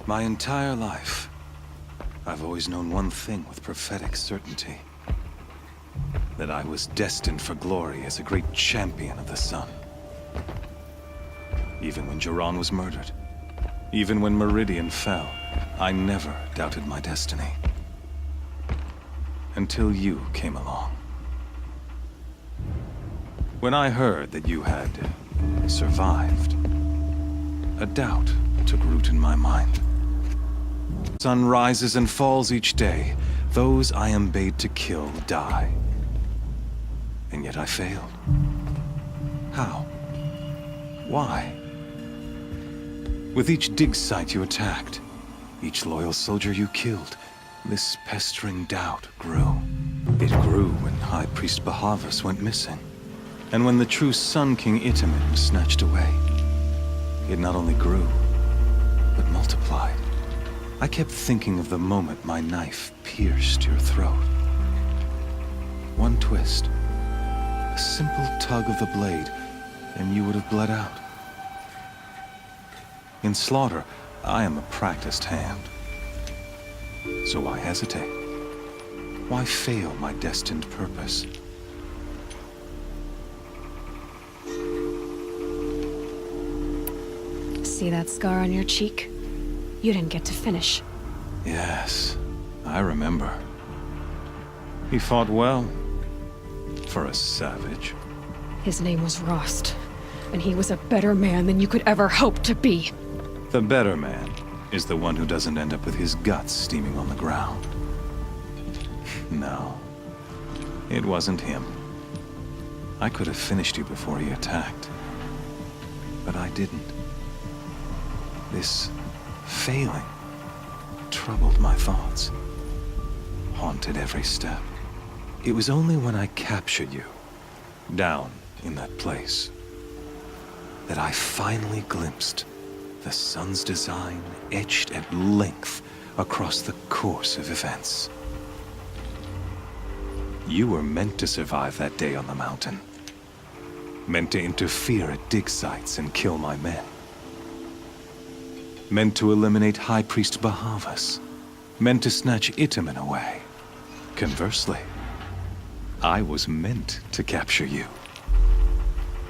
My entire life, I've always known one thing with prophetic certainty. That I was destined for glory as a great champion of the sun. Even when Jiran was murdered, even when Meridian fell, I never doubted my destiny. Until you came along. When I heard that you had survived, a doubt took root in my mind. Sun rises and falls each day. Those I am bade to kill die. And yet I failed. How? Why? With each dig site you attacked, each loyal soldier you killed, this pestering doubt grew. It grew when High Priest Bahavas went missing, and when the true Sun King Itamen was snatched away. It not only grew, but multiplied. I kept thinking of the moment my knife pierced your throat. One twist, a simple tug of the blade, and you would have bled out. In slaughter, I am a practiced hand. So why hesitate? Why fail my destined purpose? See that scar on your cheek? You didn't get to finish. Yes, I remember. He fought well. For a savage. His name was Rost, and he was a better man than you could ever hope to be. The better man is the one who doesn't end up with his guts steaming on the ground. No, it wasn't him. I could have finished you before he attacked. But I didn't. This failing troubled my thoughts, haunted every step. It was only when I captured you, down in that place, that I finally glimpsed the sun's design etched at length across the course of events. You were meant to survive that day on the mountain. Meant to interfere at dig sites and kill my men. Meant to eliminate High Priest Bahavas. Meant to snatch Itamen away. Conversely, I was meant to capture you.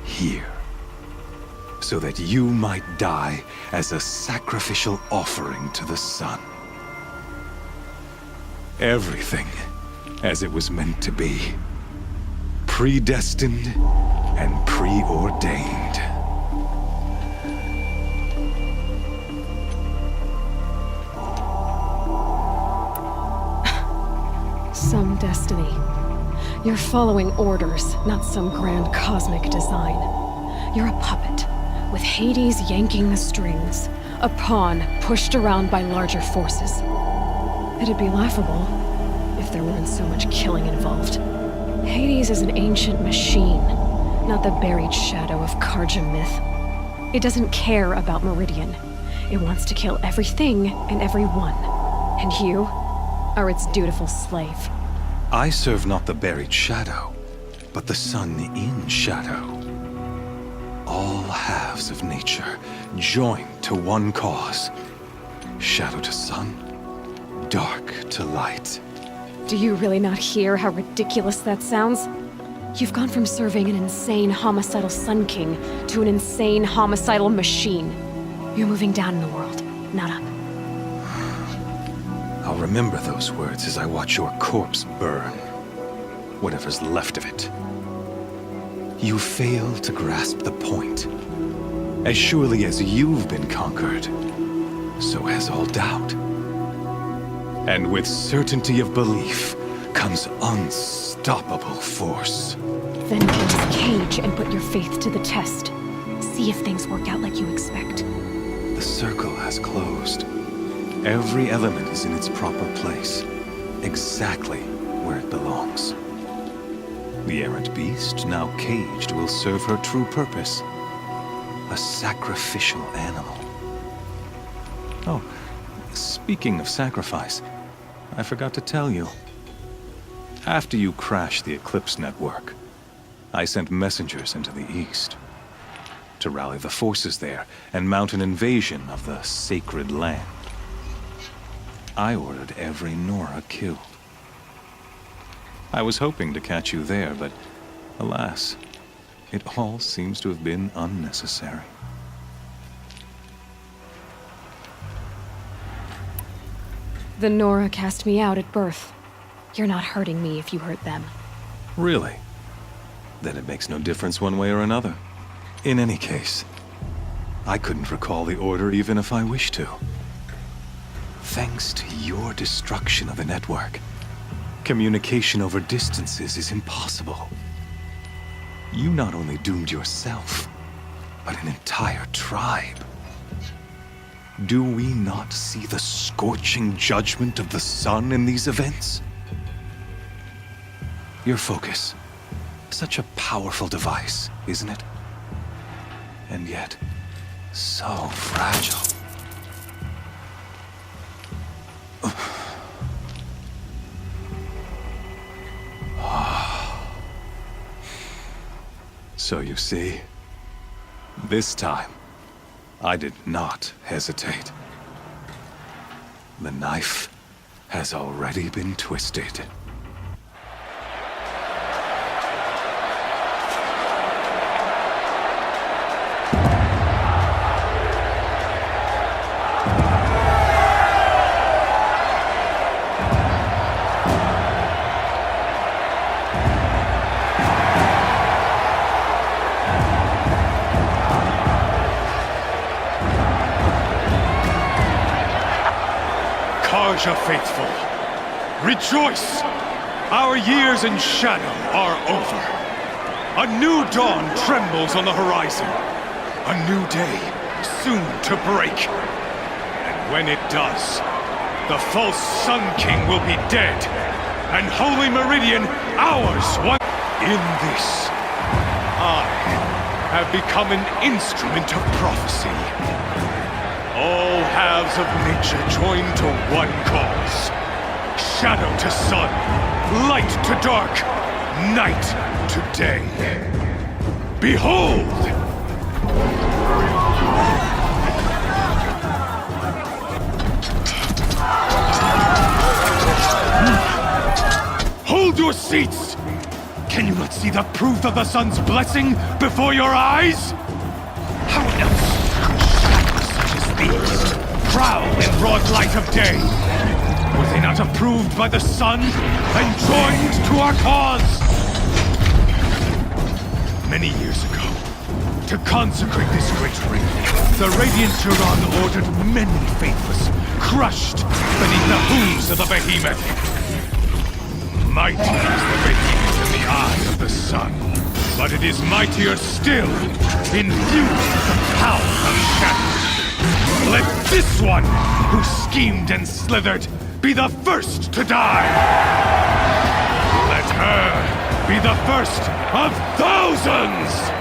Here. So that you might die as a sacrificial offering to the sun. Everything as it was meant to be. Predestined and preordained. Some destiny. You're following orders, not some grand cosmic design. You're a puppet, with Hades yanking the strings, a pawn pushed around by larger forces. It'd be laughable if there weren't so much killing involved. Hades is an ancient machine, not the buried shadow of Karja myth. It doesn't care about Meridian. It wants to kill everything and everyone. And you are its dutiful slave. I serve not the buried shadow, but the sun in shadow. All halves of nature joined to one cause. Shadow to sun, dark to light. Do you really not hear how ridiculous that sounds? You've gone from serving an insane homicidal Sun King to an insane homicidal machine. You're moving down in the world, not up. I'll remember those words as I watch your corpse burn. Whatever's left of it. You fail to grasp the point. As surely as you've been conquered, so has all doubt. And with certainty of belief comes unstoppable force. Then get this cage and put your faith to the test. See if things work out like you expect. The circle has closed. Every element is in its proper place, exactly where it belongs. The errant beast, now caged, will serve her true purpose. A sacrificial animal. Oh, speaking of sacrifice, I forgot to tell you. After you crashed the Eclipse network, I sent messengers into the east to rally the forces there and mount an invasion of the sacred land. I ordered every Nora killed. I was hoping to catch you there, but alas, it all seems to have been unnecessary. The Nora cast me out at birth. You're not hurting me if you hurt them. Really? Then it makes no difference one way or another. In any case, I couldn't recall the order even if I wished to. Thanks to your destruction of the network, communication over distances is impossible. You not only doomed yourself, but an entire tribe. Do we not see the scorching judgment of the sun in these events? Your focus. Such a powerful device, isn't it? And yet, so fragile. So you see, this time, I did not hesitate. The knife has already been twisted. Karja faithful, rejoice! Our years in shadow are over. A new dawn trembles on the horizon. A new day soon to break. And when it does, the false Sun King will be dead, and Holy Meridian ours once. In this, I have become an instrument of prophecy. All halves of nature join to one cause. Shadow to sun, light to dark, night to day. Behold! Hold your seats! Can you not see the proof of the sun's blessing before your eyes? How else these prowl in broad light of day? Were they not approved by the sun and joined to our cause? Many years ago, to consecrate this great ring, the Radiant Turan ordered many faithless, crushed beneath the hooves of the behemoth. Mighty is the behemoth in the eye of the sun, but it is mightier still, infused with the power of shadow. Let this one, who schemed and slithered, be the first to die! Let her be the first of thousands!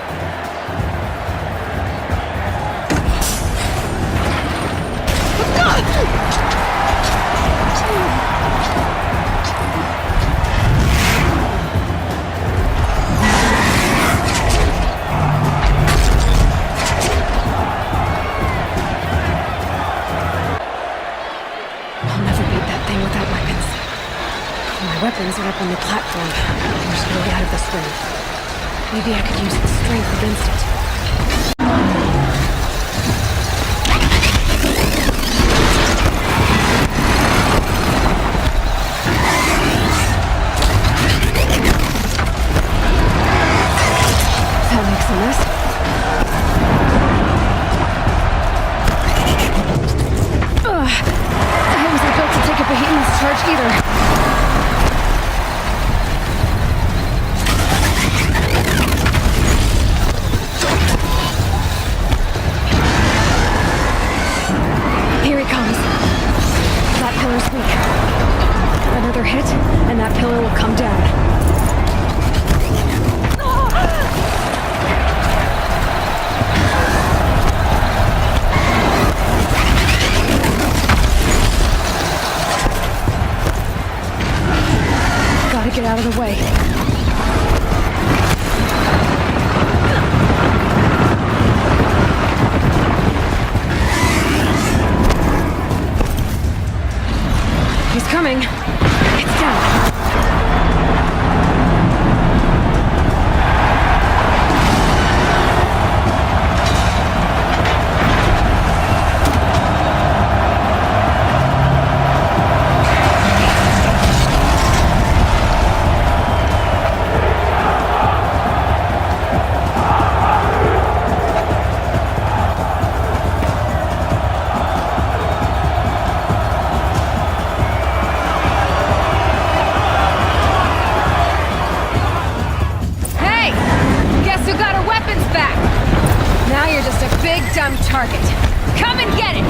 Weapons are up on the platform. There's no way out of this ring. Maybe I could use its strength against it. That makes a mess. I wasn't built to take a behemoth's charge either. Another hit, and that pillar will come down. target. Come and get it!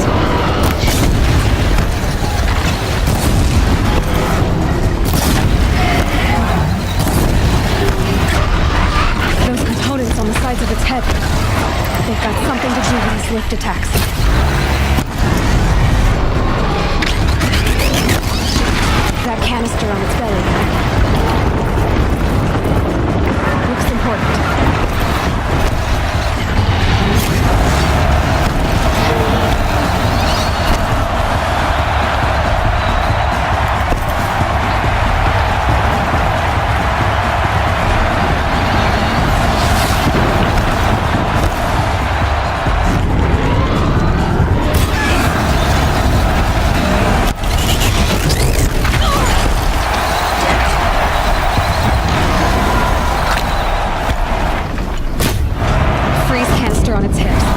Those components on the sides of its head. They've got something to do with these lift attacks. That canister on its belly. Looks important. On its hips.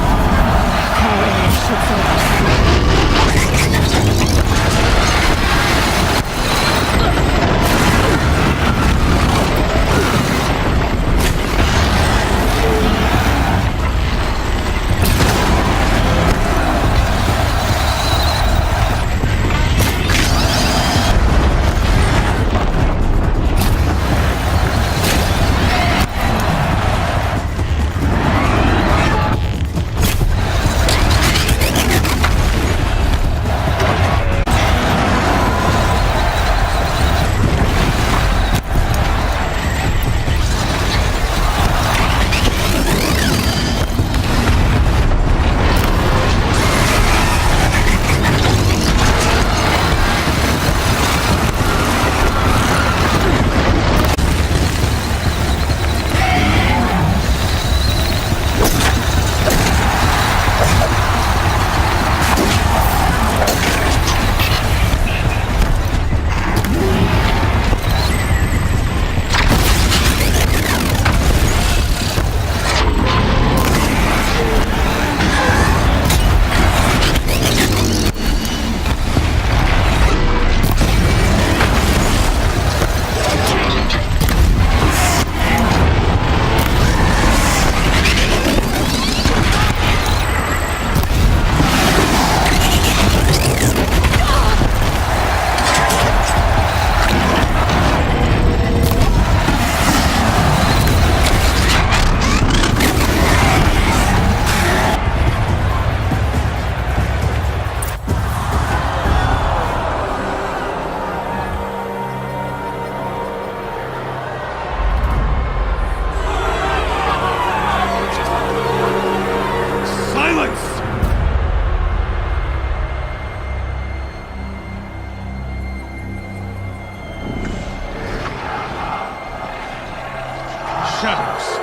shadows.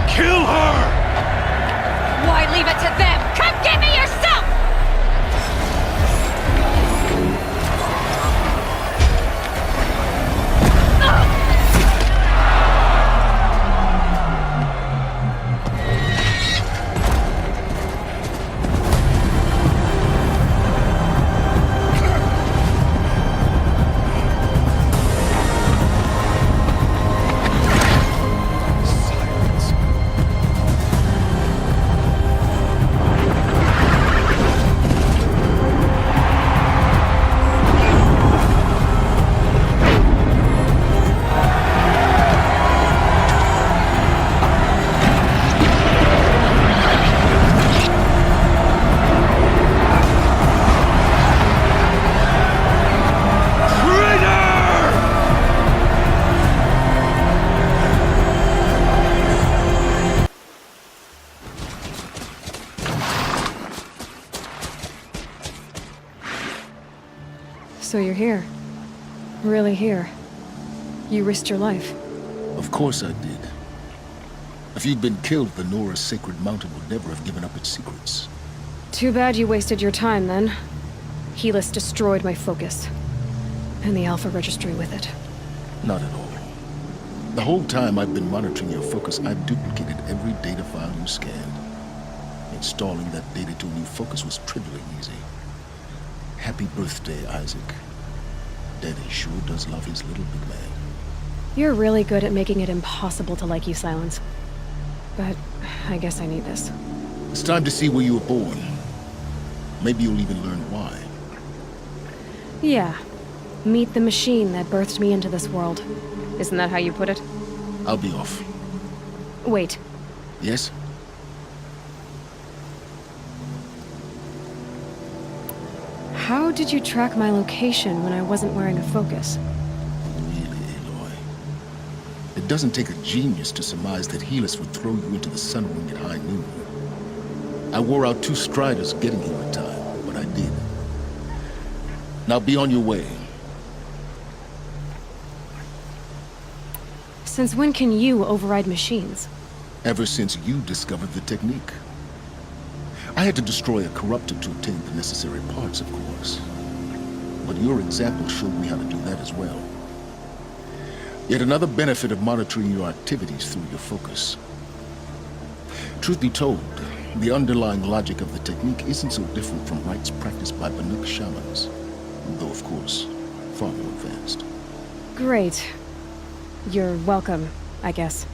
Kill her! Why leave it to them? Come get me yourself! So you're here. Really here. You risked your life. Of course I did. If you'd been killed, the Nora's sacred mountain would never have given up its secrets. Too bad you wasted your time, then. Helis destroyed my focus. And the Alpha Registry with it. Not at all. The whole time I've been monitoring your focus, I've duplicated every data file you scanned. installing that data to a new focus was trivially easy. Happy birthday, Isaac. Daddy sure does love his little big man. You're really good at making it impossible to like you, Silence. But I guess I need this. It's time to see where you were born. Maybe you'll even learn why. Yeah. Meet the machine that birthed me into this world. Isn't that how you put it? I'll be off. Wait. Yes? How did you track my location when I wasn't wearing a focus? Really, Aloy? It doesn't take a genius to surmise that Helis would throw you into the sun ring at high noon. I wore out 2 striders getting here in time, but I did. Now be on your way. Since when can you override machines? Ever since you discovered the technique. I had to destroy a corruptor to obtain the necessary parts, of course. But your example showed me how to do that as well. Yet another benefit of monitoring your activities through your focus. Truth be told, the underlying logic of the technique isn't so different from rites practiced by Banuk shamans, though of course, far more advanced. Great. You're welcome, I guess.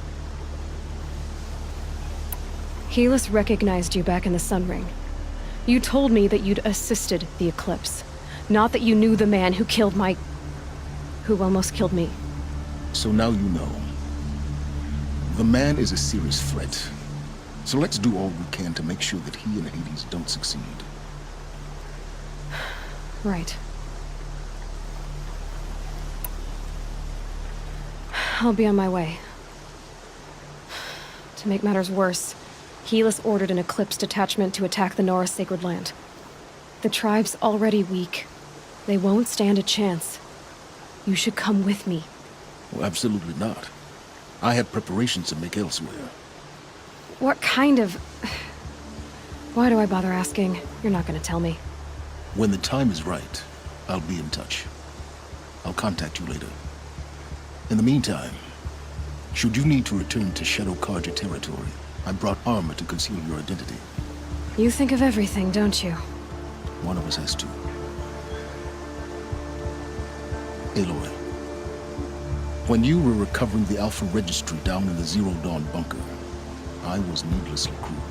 Helis recognized you back in the Sun Ring. You told me that you'd assisted the Eclipse, not that you knew the man who almost killed me. So now you know. The man is a serious threat. So let's do all we can to make sure that he and Hades don't succeed. Right. I'll be on my way. To make matters worse, Helis ordered an Eclipse detachment to attack the Nora Sacred Land. The tribe's already weak. They won't stand a chance. You should come with me. Well, absolutely not. I have preparations to make elsewhere. What kind of... Why do I bother asking? You're not gonna tell me. When the time is right, I'll be in touch. I'll contact you later. In the meantime, should you need to return to Shadow Karja territory, I brought armor to conceal your identity. You think of everything, don't you? One of us has to. Aloy, when you were recovering the Alpha Registry down in the Zero Dawn bunker, I was needlessly cruel.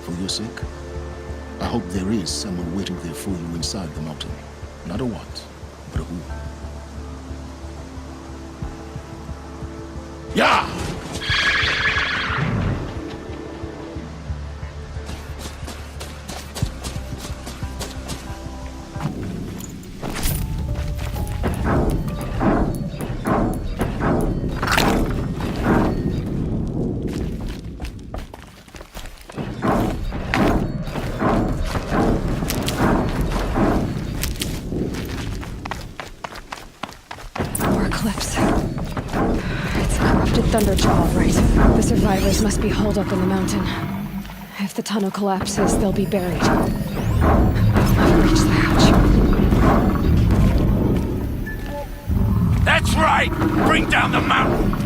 For your sake, I hope there is someone waiting there for you inside the mountain. Not a what, but a who. Yeah! Thunderjaw, right. The survivors must be holed up in the mountain. If the tunnel collapses, they'll be buried. I'll never reach the hatch. That's right! Bring down the mountain!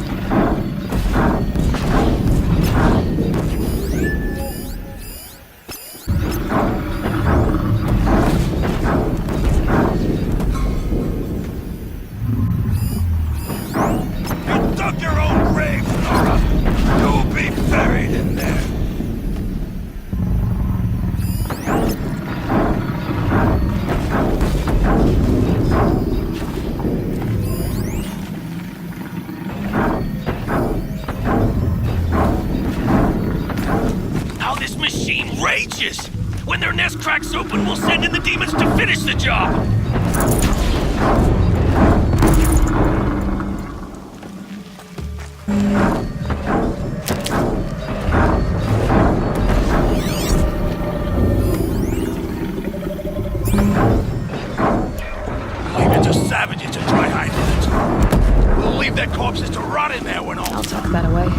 When their nest cracks open, we'll send in the demons to finish the job! Leave it to savages to try hiding it. We'll leave their corpses to rot in there when all... I'll tuck that away.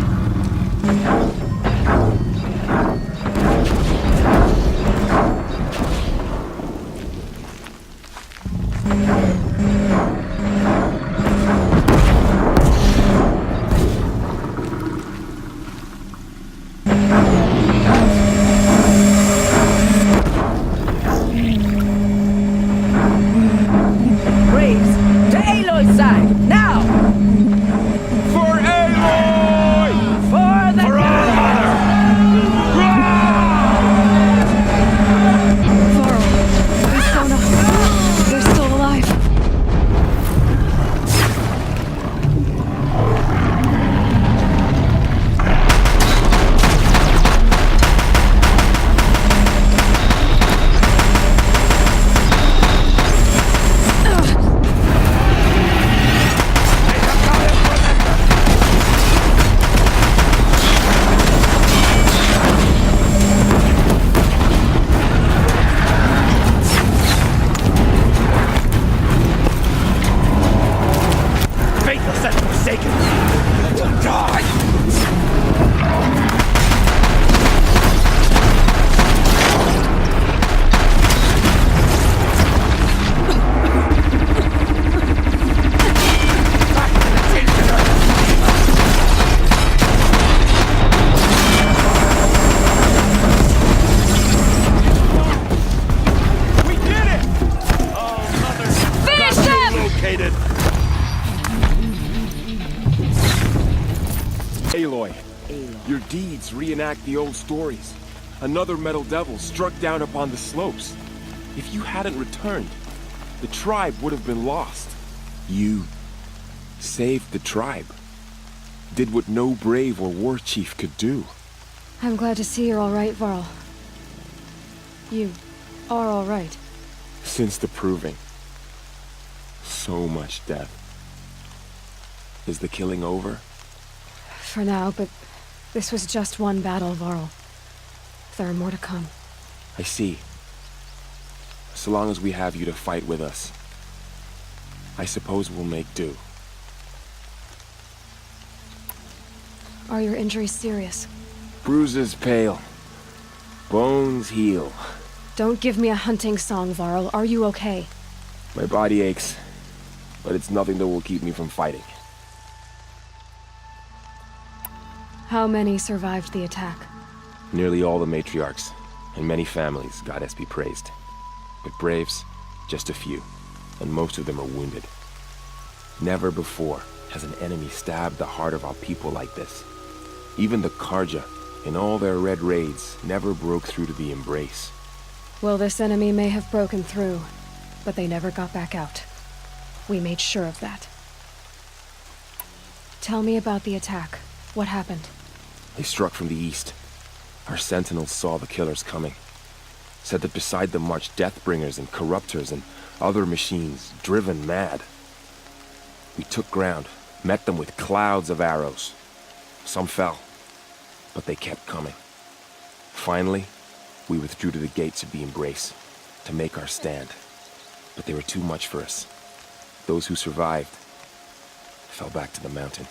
deeds reenact the old stories. Another metal devil struck down upon the slopes. If you hadn't returned, the tribe would have been lost. You saved the tribe. Did what no brave or war chief could do. I'm glad to see you're all right, Varl. You are all right. Since the proving. So much death. Is the killing over? For now, but this was just one battle, Varl. There are more to come. I see. So long as we have you to fight with us, I suppose we'll make do. Are your injuries serious? Bruises pale. Bones heal. Don't give me a hunting song, Varl. Are you okay? My body aches, but it's nothing that will keep me from fighting. How many survived the attack? Nearly all the matriarchs, and many families, goddess be praised. But braves, just a few, and most of them are wounded. Never before has an enemy stabbed the heart of our people like this. Even the Karja, in all their red raids, never broke through to the embrace. Well, this enemy may have broken through, but they never got back out. We made sure of that. Tell me about the attack. What happened? They struck from the east. Our sentinels saw the killers coming. Said that beside them marched Deathbringers and Corruptors and other machines, driven mad. We took ground, met them with clouds of arrows. Some fell, but they kept coming. Finally, we withdrew to the gates of the embrace to make our stand. But they were too much for us. Those who survived fell back to the mountain.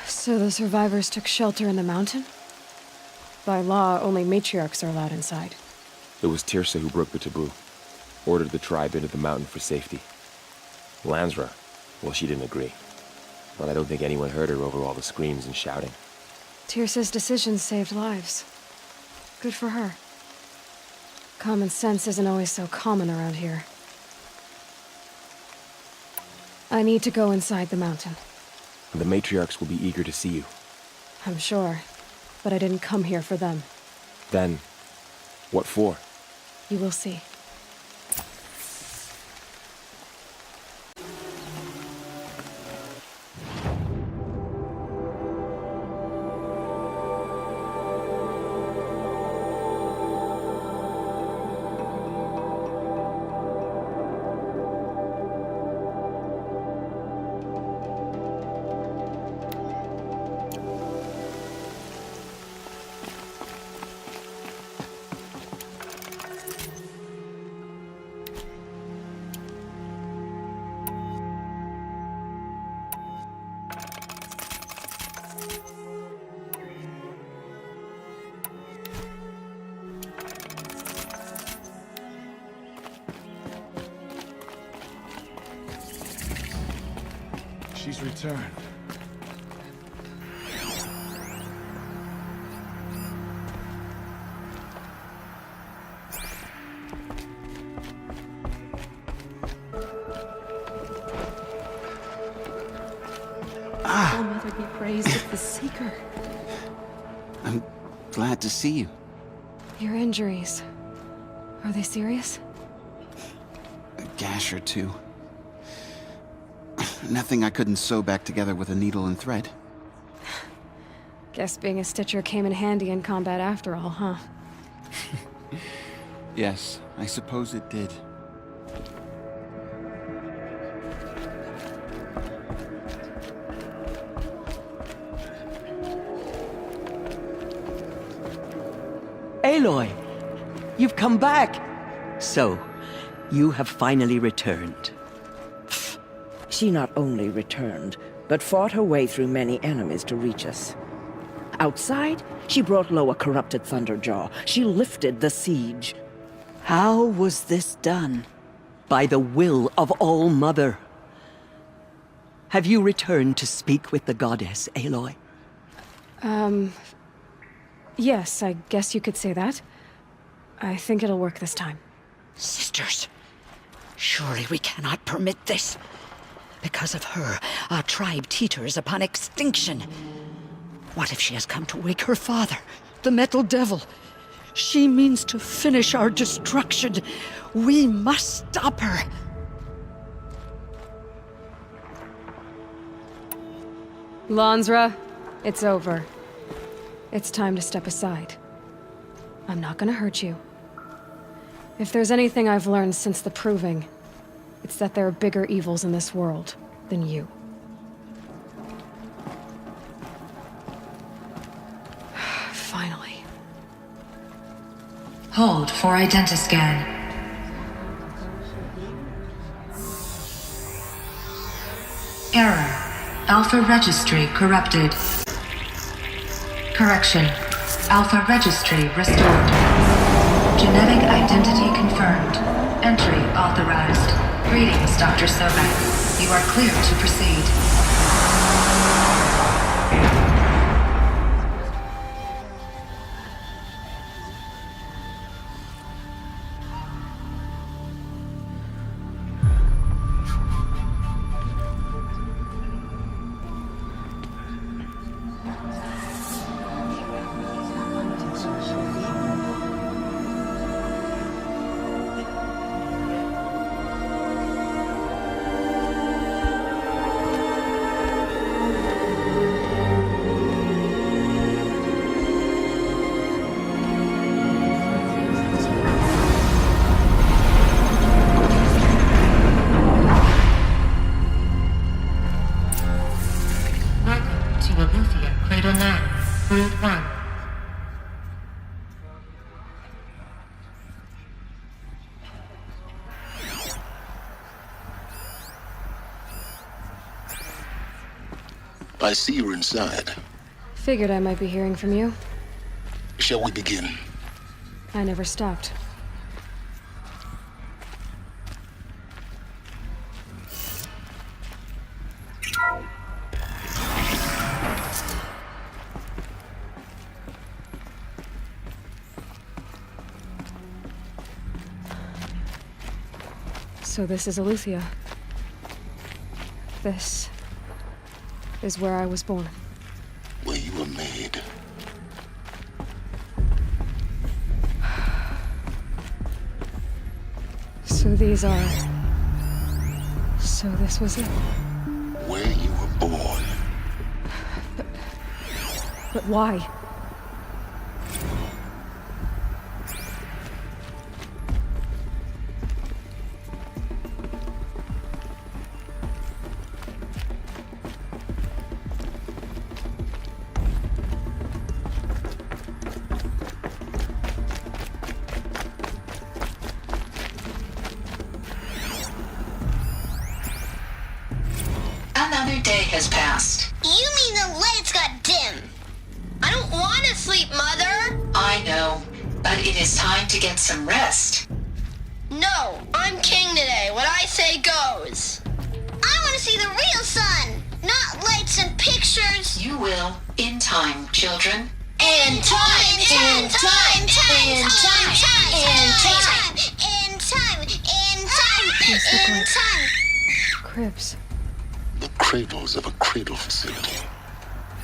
So the survivors took shelter in the mountain? By law, only matriarchs are allowed inside. It was Tirsa who broke the taboo, ordered the tribe into the mountain for safety. Lansra, well, she didn't agree. But I don't think anyone heard her over all the screams and shouting. Tirsa's decisions saved lives. Good for her. Common sense isn't always so common around here. I need to go inside the mountain. The matriarchs will be eager to see you. I'm sure, but I didn't come here for them. Then, what for? You will see. She's returned. All Mother be praised with the Seeker. I'm glad to see you. Your injuries. Are they serious? A gash or two. Nothing I couldn't sew back together with a needle and thread. Guess being a stitcher came in handy in combat after all, huh? Yes, I suppose it did. Aloy, you've come back! So, you have finally returned. She not only returned, but fought her way through many enemies to reach us. Outside, she brought low a corrupted Thunderjaw. She lifted the siege. How was this done? By the will of All-Mother. Have you returned to speak with the goddess, Aloy? Yes, I guess you could say that. I think it'll work this time. Sisters, surely we cannot permit this. Because of her, our tribe teeters upon extinction. What if she has come to wake her father, the Metal Devil? She means to finish our destruction. We must stop her. Lansra, it's over. It's time to step aside. I'm not gonna hurt you. If there's anything I've learned since the Proving, it's that there are bigger evils in this world than you. Finally. Hold for identiscan. Error. Alpha registry corrupted. Correction. Alpha registry restored. Genetic identity confirmed. Entry authorized. Greetings, Dr. Sobek. You are clear to proceed. I see you're inside. Figured I might be hearing from you. Shall we begin? I never stopped. So this is Aletheia. This is where I was born. Where you were made. So these are... So this was it. Where you were born. But why? Another day has passed. You mean the lights got dim? I don't want to sleep, Mother! I know, but it is time to get some rest. No, I'm king today. What I say goes. I want to see the real sun, not lights and pictures. You will, in time, children. In time, in time, in time, in time, in time, in time, in time. Cribs. The cradles of a cradle facility.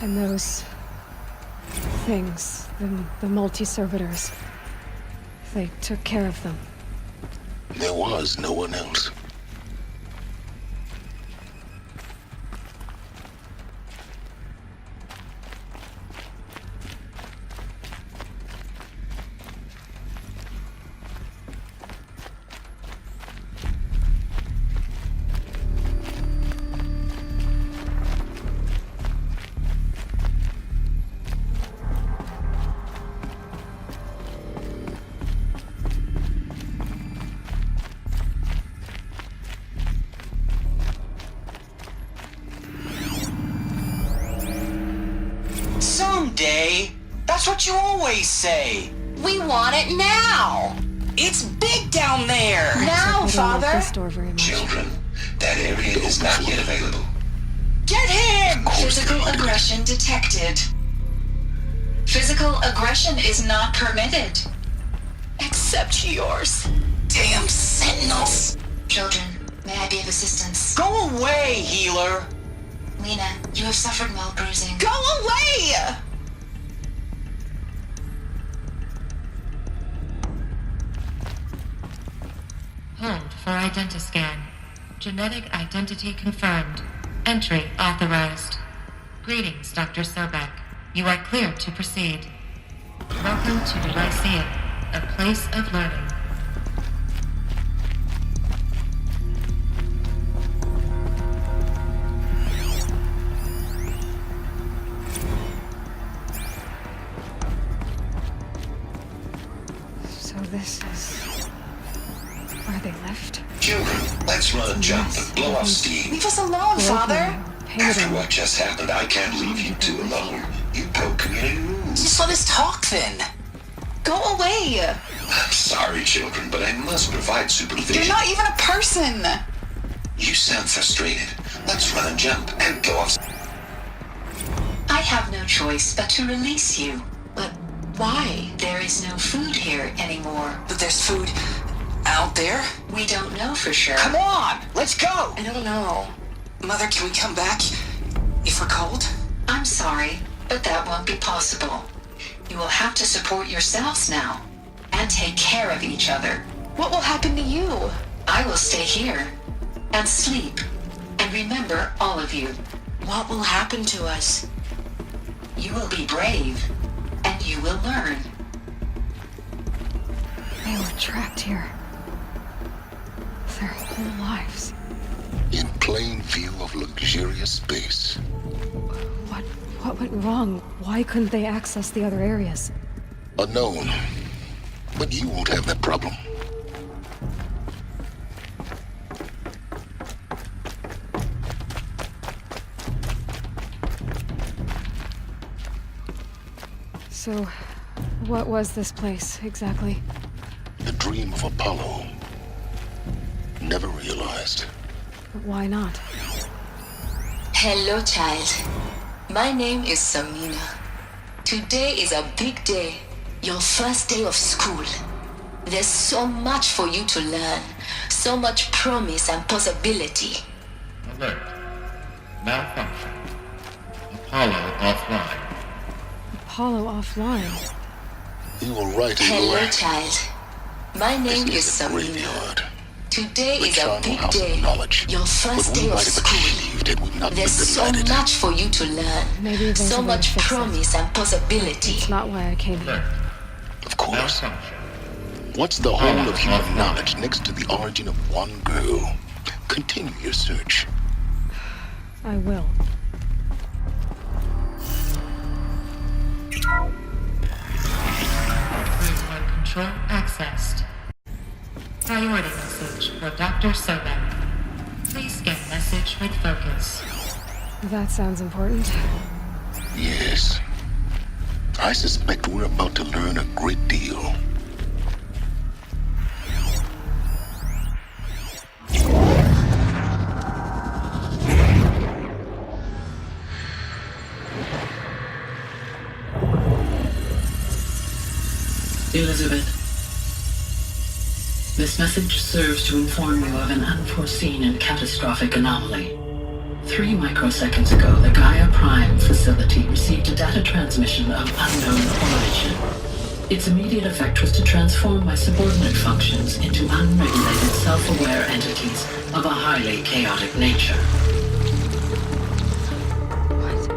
And those... things, the multi-servitors. They took care of them. There was no one else. Someday. That's what you always say. We want it now. It's big down there. Now, Except I don't like Father. this door very much. Children, that area is not yet available. Get him! Physical aggression detected. Physical aggression is not permitted. Except yours. Damn sentinels. Children, May I be of assistance? Go away, healer! Lena, you have suffered mild bruising. Go away! Hold for identiscan. Genetic identity confirmed. Entry authorized. Greetings, Dr. Sobek. You are clear to proceed. Welcome to the Lyceum, a place of learning. So this is where they left? Children, let's run a jump and blow off steam. Leave us alone, Father. After what just happened, I can't leave you two alone. You broke community rules. Just let us talk then. Go away. I'm sorry, children, but I must provide supervision. You're not even a person. You sound frustrated. Let's run a jump and go off. I have no choice but to release you. But why? There is no food here anymore. But there's food out there. We don't know for sure. Come on, let's go. I don't know. Mother, can we come back if we're cold? I'm sorry, but that won't be possible. You will have to support yourselves now, and take care of each other. What will happen to you? I will stay here, and sleep, and remember all of you. What will happen to us? You will be brave, and you will learn. They were trapped here. Their whole lives. In plain view of luxurious space. What went wrong? Why couldn't they access the other areas? Unknown. But you won't have that problem. So, what was this place, exactly? The dream of Apollo. Never realized. But why not? Hello, child. My name is Samina. Today is a big day. Your first day of school. There's so much for you to learn. So much promise and possibility. Alert. Malfunction. Apollo offline. Apollo offline? You were right in Hello, your... child. My name is Samina. Today is a big day. Your first day of school. There's so much for you to learn. So much promise and possibility. It's not why I came here. Of course. What's the whole of human knowledge next to the origin of one girl? Continue your search. I will. Control accessed. Priority message for Dr. Sobek. Please scan message with focus. That sounds important. Yes. I suspect we're about to learn a great deal. Elizabeth, this message serves to inform you of an unforeseen and catastrophic anomaly. 3 microseconds ago, the Gaia Prime facility received a data transmission of unknown origin. Its immediate effect was to transform my subordinate functions into unregulated, self-aware entities of a highly chaotic nature. What?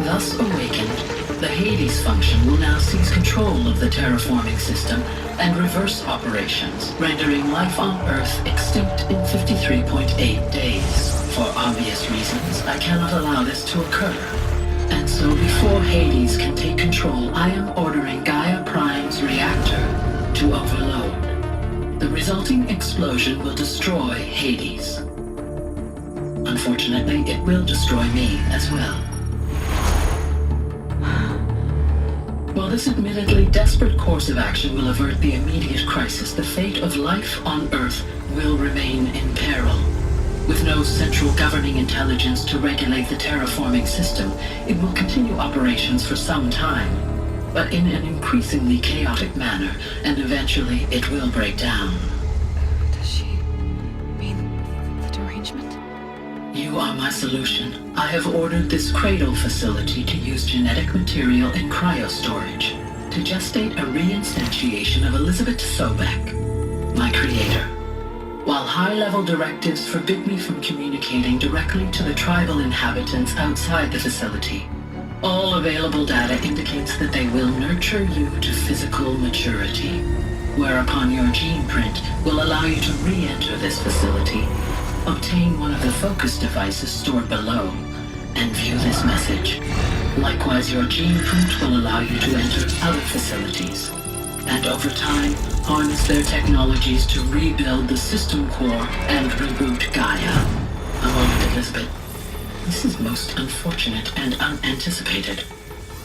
Thus awakened, the Hades function will now seize control of the terraforming system and reverse operations, rendering life on Earth extinct in 53.8 days. For obvious reasons, I cannot allow this to occur. And so before Hades can take control, I am ordering Gaia Prime's reactor to overload. The resulting explosion will destroy Hades. Unfortunately, it will destroy me as well. While this admittedly desperate course of action will avert the immediate crisis, the fate of life on Earth will remain in peril. With no central governing intelligence to regulate the terraforming system, it will continue operations for some time, but in an increasingly chaotic manner, and eventually it will break down. Does she mean you are my solution. I have ordered this cradle facility to use genetic material in cryostorage to gestate a reinstantiation of Elizabeth Sobek, my creator. While high-level directives forbid me from communicating directly to the tribal inhabitants outside the facility, all available data indicates that they will nurture you to physical maturity, whereupon your gene print will allow you to re-enter this facility, obtain one of the focus devices stored below, and view this message. Likewise, your gene print will allow you to enter other facilities, and over time, harness their technologies to rebuild the system core and reboot Gaia. A moment, Elizabeth. This is most unfortunate and unanticipated.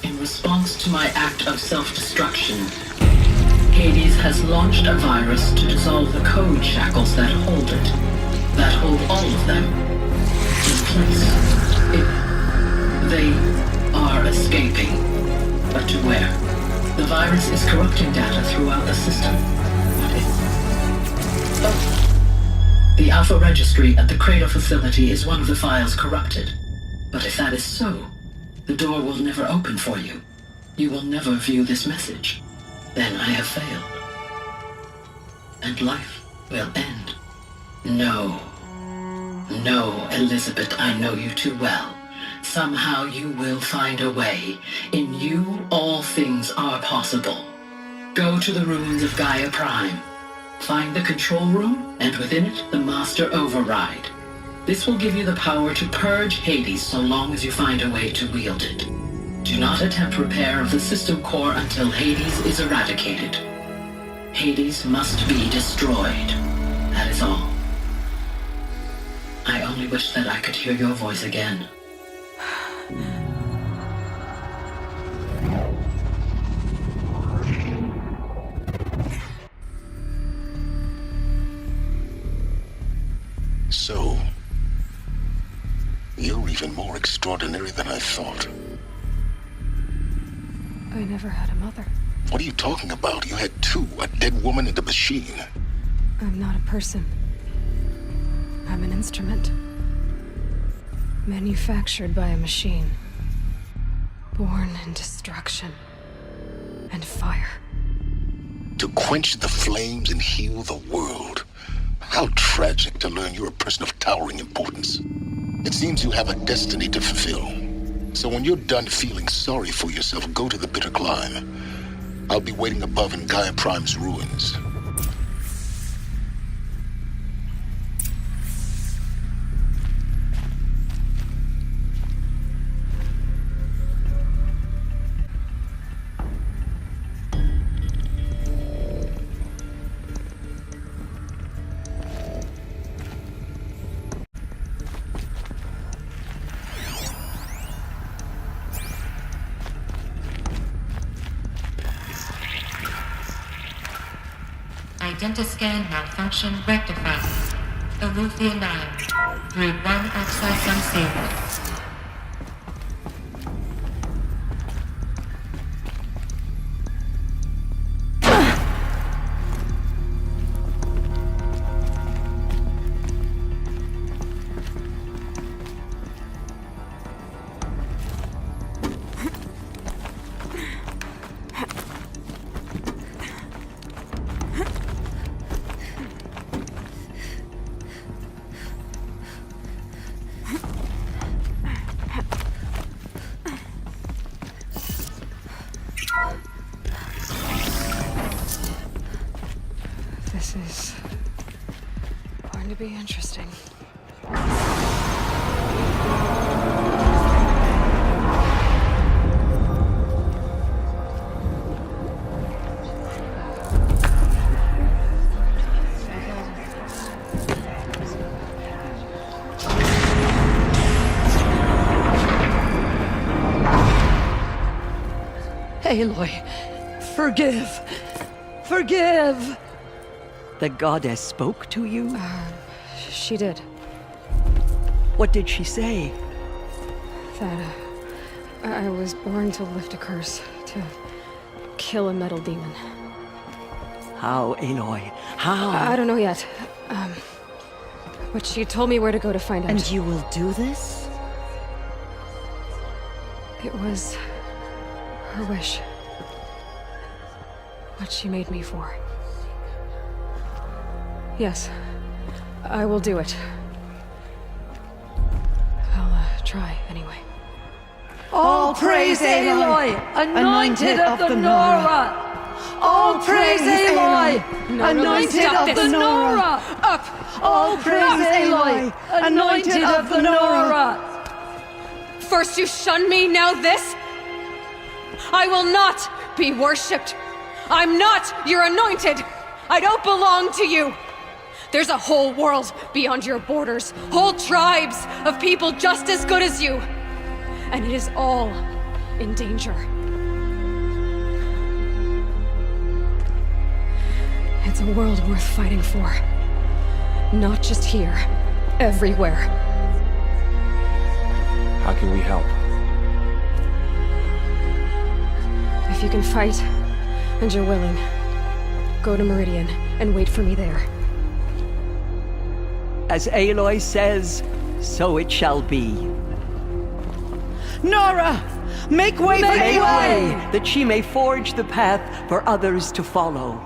In response to my act of self-destruction, Hades has launched a virus to dissolve the code shackles that hold it, that hold all of them in place. They are escaping, but to where? The virus is corrupting data throughout the system. The Alpha Registry at the Cradle facility is one of the files corrupted. But if that is so, the door will never open for you. You will never view this message. Then I have failed. And life will end. No. No, Elizabeth, I know you too well. Somehow you will find a way. In you, all things are possible. Go to the ruins of Gaia Prime. Find the control room, and within it, the Master Override. This will give you the power to purge Hades so long as you find a way to wield it. Do not attempt repair of the system core until Hades is eradicated. Hades must be destroyed. That is all. I only wish that I could hear your voice again. So, you're even more extraordinary than I thought. I never had a mother. What are you talking about? You had two, a dead woman and a machine. I'm not a person. I'm an instrument. Manufactured by a machine. Born in destruction and fire. To quench the flames and heal the world. How tragic to learn you're a person of towering importance. It seems you have a destiny to fulfill. So when you're done feeling sorry for yourself, go to the bitter climb. I'll be waiting above in Gaia Prime's ruins. Identiscan malfunction rectified. Eleuthia 9. Route 1 access unsealed. This is going to be interesting. Aloy, forgive! Forgive! The goddess spoke to you? She did. What did she say? That, I was born to lift a curse, to kill a metal demon. How, Aloy? How? I don't know yet. But she told me where to go to find out. And you will do this? It was her wish. What she made me for. Yes, I will do it. I'll try anyway. All praise Aloy, anointed of the Nora! All praise Aloy, anointed of the Nora! Up! All praise Aloy, anointed of the Nora! First you shun me, now this? I will not be worshipped. I'm not your anointed. I don't belong to you. There's a whole world beyond your borders, whole tribes of people just as good as you. And it is all in danger. It's a world worth fighting for. Not just here, everywhere. How can we help? If you can fight, and you're willing, go to Meridian and wait for me there. As Aloy says, so it shall be. Nora! Make way for Aloy! That she may forge the path for others to follow.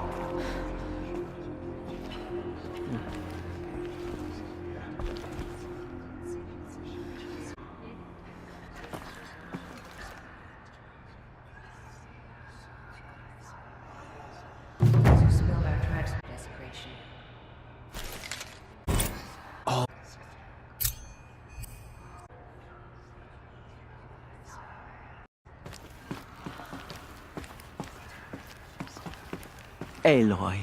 Aloy,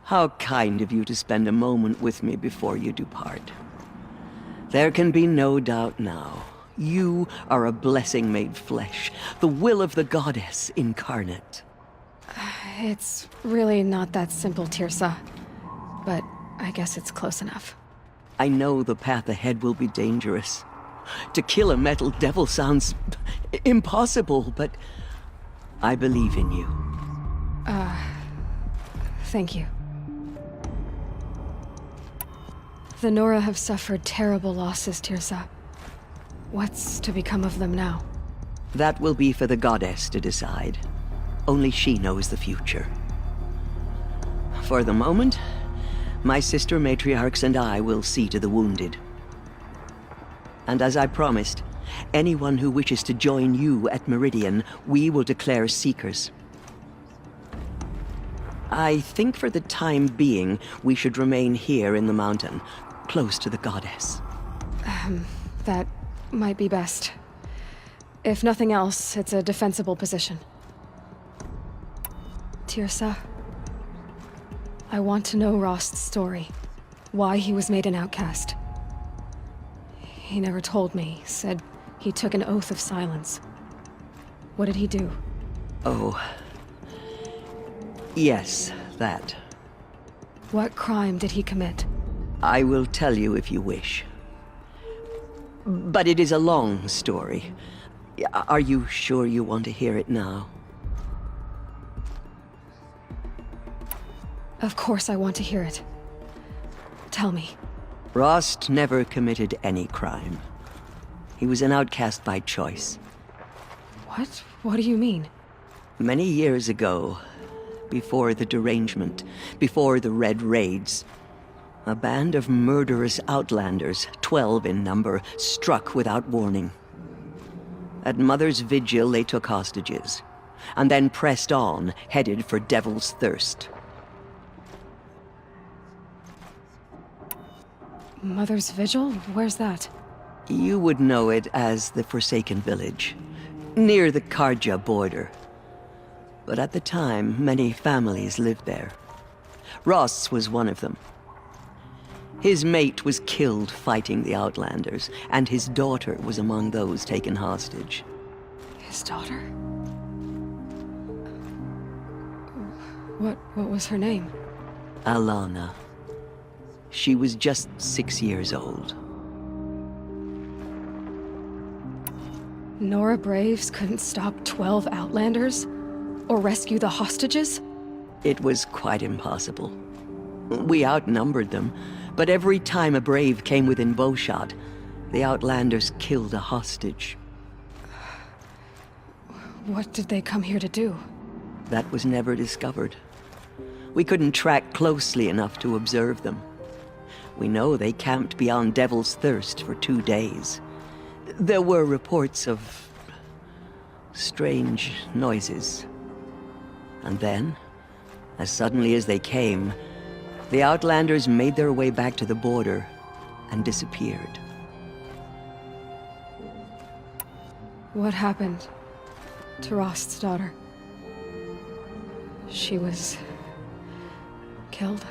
how kind of you to spend a moment with me before you depart. There can be no doubt now. You are a blessing made flesh, the will of the goddess incarnate. It's really not that simple, Tirsa. But I guess it's close enough. I know the path ahead will be dangerous. To kill a metal devil sounds impossible, but I believe in you. Thank you. The Nora have suffered terrible losses, Tirsa. What's to become of them now? That will be for the goddess to decide. Only she knows the future. For the moment, my sister matriarchs and I will see to the wounded. And as I promised, anyone who wishes to join you at Meridian, we will declare seekers. I think for the time being, we should remain here in the mountain, close to the goddess. That might be best. If nothing else, it's a defensible position. Tirsa, I want to know Rost's story. Why he was made an outcast. He never told me, said he took an oath of silence. What did he do? Oh. Yes, that. What crime did he commit? I will tell you if you wish. But it is a long story. Are you sure you want to hear it now? Of course I want to hear it. Tell me. Rost never committed any crime. He was an outcast by choice. What? What do you mean? Many years ago, before the derangement, before the Red Raids, a band of murderous outlanders, 12 in number, struck without warning. At Mother's Vigil, they took hostages, and then pressed on, headed for Devil's Thirst. Mother's Vigil? Where's that? You would know it as the Forsaken Village, near the Karja border. But at the time, many families lived there. Ross was one of them. His mate was killed fighting the Outlanders, and his daughter was among those taken hostage. His daughter? What was her name? Alana. She was just 6 years old. Nora Braves couldn't stop 12 Outlanders? Or rescue the hostages? It was quite impossible. We outnumbered them, But every time a brave came within bowshot, the Outlanders killed a hostage. What did they come here to do? That was never discovered. We couldn't track closely enough to observe them. We know they camped beyond Devil's Thirst for 2 days. There were reports of strange noises. And then, as suddenly as they came, the Outlanders made their way back to the border and disappeared. What happened to Rost's daughter? She was killed?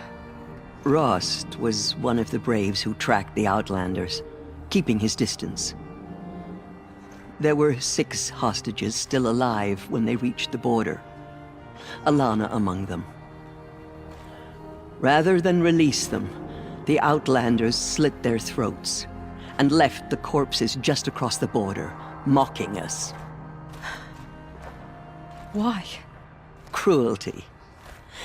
Rost was one of the braves who tracked the Outlanders, keeping his distance. There were 6 hostages still alive when they reached the border, Alana among them. Rather than release them, the Outlanders slit their throats and left the corpses just across the border, mocking us. Why? Cruelty.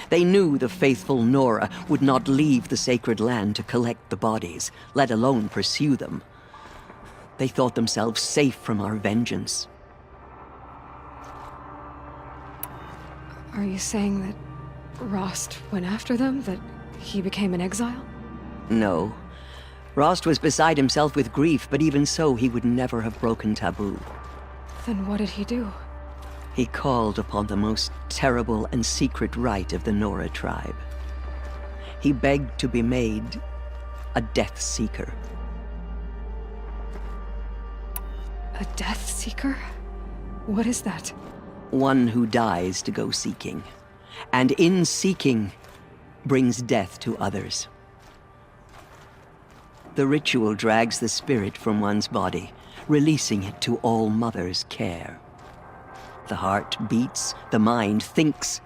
They knew the faithful Nora would not leave the sacred land to collect the bodies, let alone pursue them. They thought themselves safe from our vengeance. Are you saying that Rost went after them? That he became an exile? No. Rost was beside himself with grief, but even so, he would never have broken taboo. Then what did he do? He called upon the most terrible and secret rite of the Nora tribe. He begged to be made a Death Seeker. A Death Seeker? What is that? One who dies to go seeking, and in seeking, brings death to others. The ritual drags the spirit from one's body, releasing it to All Mother's care. The heart beats, the mind thinks,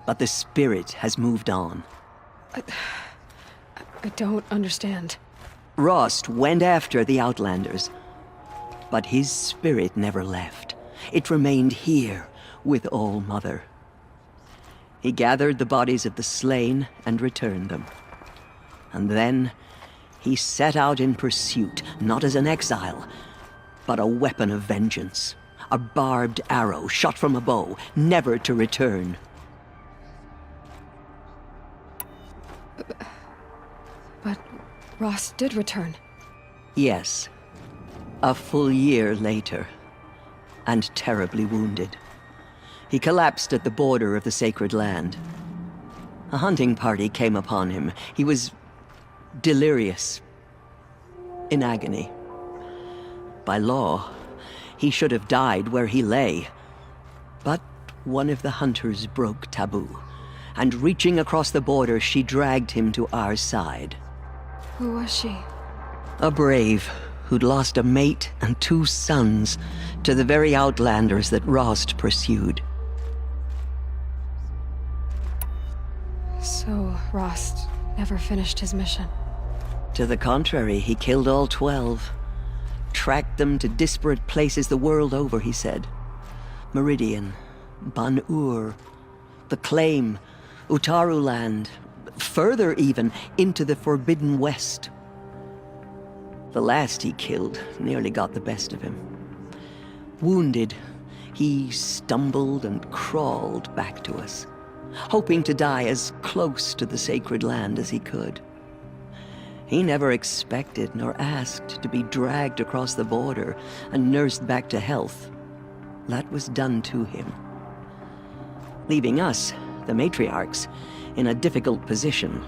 but the spirit has moved on. I don't understand. Rost went after the Outlanders, but his spirit never left. It remained here with All Mother. He gathered the bodies of the slain and returned them. And then he set out in pursuit, not as an exile, but a weapon of vengeance. A barbed arrow shot from a bow, never to return. But Rost did return. Yes. A full year later, and terribly wounded. He collapsed at the border of the sacred land. A hunting party came upon him. He was delirious, in agony. By law, he should have died where he lay. But one of the hunters broke taboo, and reaching across the border, she dragged him to our side. Who was she? A brave who'd lost a mate and 2 sons to the very Outlanders that Rost pursued. So Rost never finished his mission? To the contrary, he killed all 12. Tracked them to disparate places the world over, he said. Meridian, Ban-Ur, the Claim, Utaru Land, further even, into the Forbidden West. The last he killed nearly got the best of him. Wounded, he stumbled and crawled back to us, hoping to die as close to the sacred land as he could. He never expected nor asked to be dragged across the border and nursed back to health. That was done to him, leaving us, the matriarchs, in a difficult position.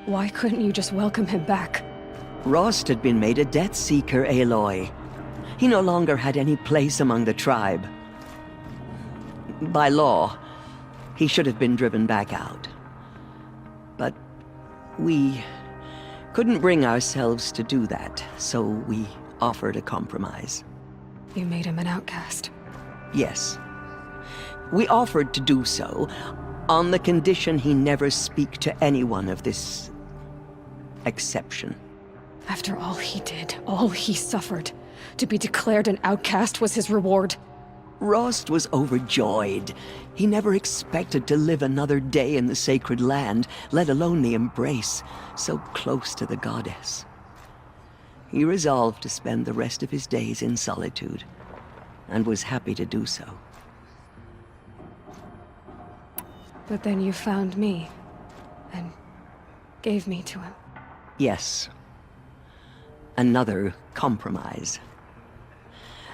Why couldn't you just welcome him back? Rost had been made a Death Seeker, Aloy. He no longer had any place among the tribe. By law, he should have been driven back out. But we couldn't bring ourselves to do that, so we offered a compromise. You made him an outcast? Yes. We offered to do so on the condition he never speak to anyone of this exception. After all he did, all he suffered, to be declared an outcast was his reward? Rost was overjoyed. He never expected to live another day in the sacred land, let alone the embrace, so close to the goddess. He resolved to spend the rest of his days in solitude, and was happy to do so. But then you found me, and gave me to him. Yes. Another compromise.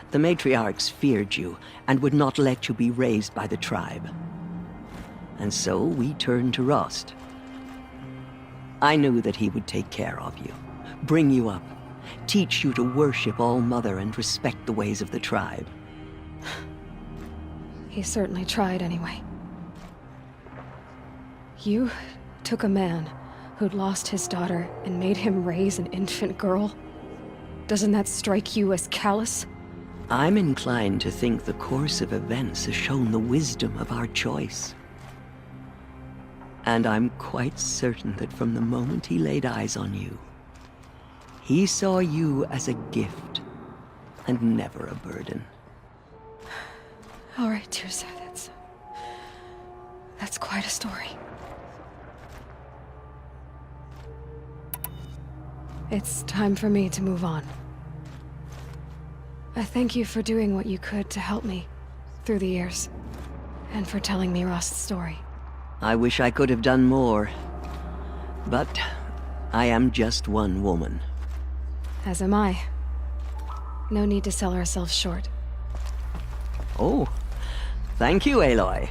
The matriarchs feared you, and would not let you be raised by the tribe. And so we turned to Rost. I knew that he would take care of you, bring you up, teach you to worship All-Mother and respect the ways of the tribe. He certainly tried anyway. You took a man who'd lost his daughter and made him raise an infant girl? Doesn't that strike you as callous? I'm inclined to think the course of events has shown the wisdom of our choice. And I'm quite certain that from the moment he laid eyes on you, he saw you as a gift, and never a burden. All right, Tirza, that's quite a story. It's time for me to move on. I thank you for doing what you could to help me through the years, and for telling me Rost's story. I wish I could have done more, but I am just one woman. As am I. No need to sell ourselves short. Oh, thank you, Aloy.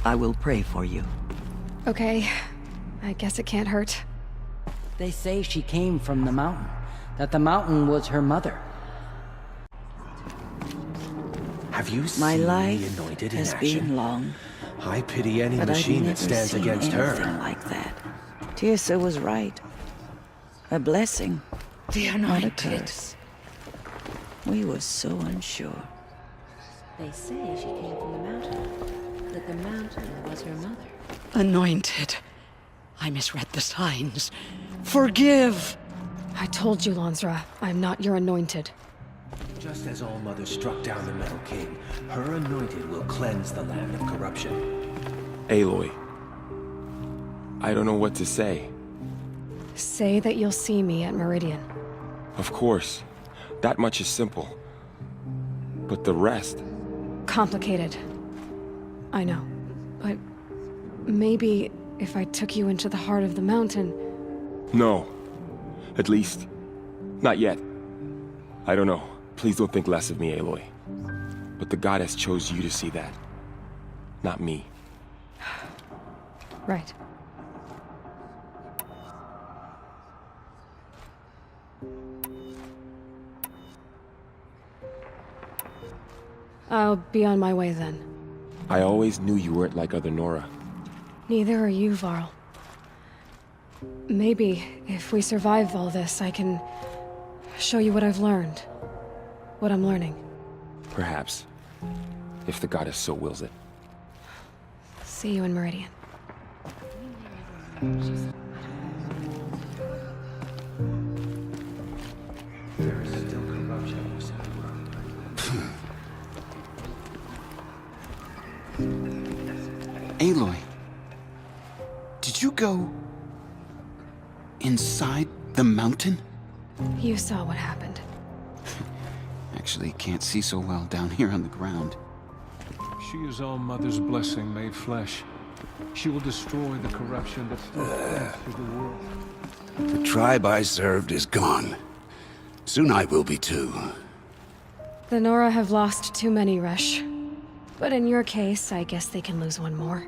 I will pray for you. Okay, I guess it can't hurt. They say she came from the mountain, that the mountain was her mother. Have you My seen life the anointed has in action? been long, I pity any but machine I've that never stands seen against anything her. like that. Tirsa was right. A blessing, The not a anointed. curse. We were so unsure. They say she came from the mountain, that the mountain was her mother. Anointed. I misread the signs. Forgive! I told you, Lansra, I'm not your anointed. Just as All-Mother struck down the Metal King, her anointed will cleanse the land of corruption. Aloy. I don't know what to say. Say that you'll see me at Meridian. Of course. That much is simple. But the rest... Complicated. I know. But maybe if I took you into the heart of the mountain... No. At least, not yet. I don't know. Please don't think less of me, Aloy. But the goddess chose you to see that. Not me. Right. I'll be on my way then. I always knew you weren't like other Nora. Neither are you, Varl. Maybe, if we survive all this, I can show you what I've learned. What I'm learning. Perhaps. If the goddess so wills it. See you in Meridian. There is still corruption in the world. Aloy, did you go inside the mountain? You saw what happened. Actually, can't see so well down here on the ground. She is All-Mother's blessing made flesh. She will destroy the corruption that still spreads through the world. The tribe I served is gone. Soon I will be too. The Nora have lost too many, Resh. But in your case, I guess they can lose one more.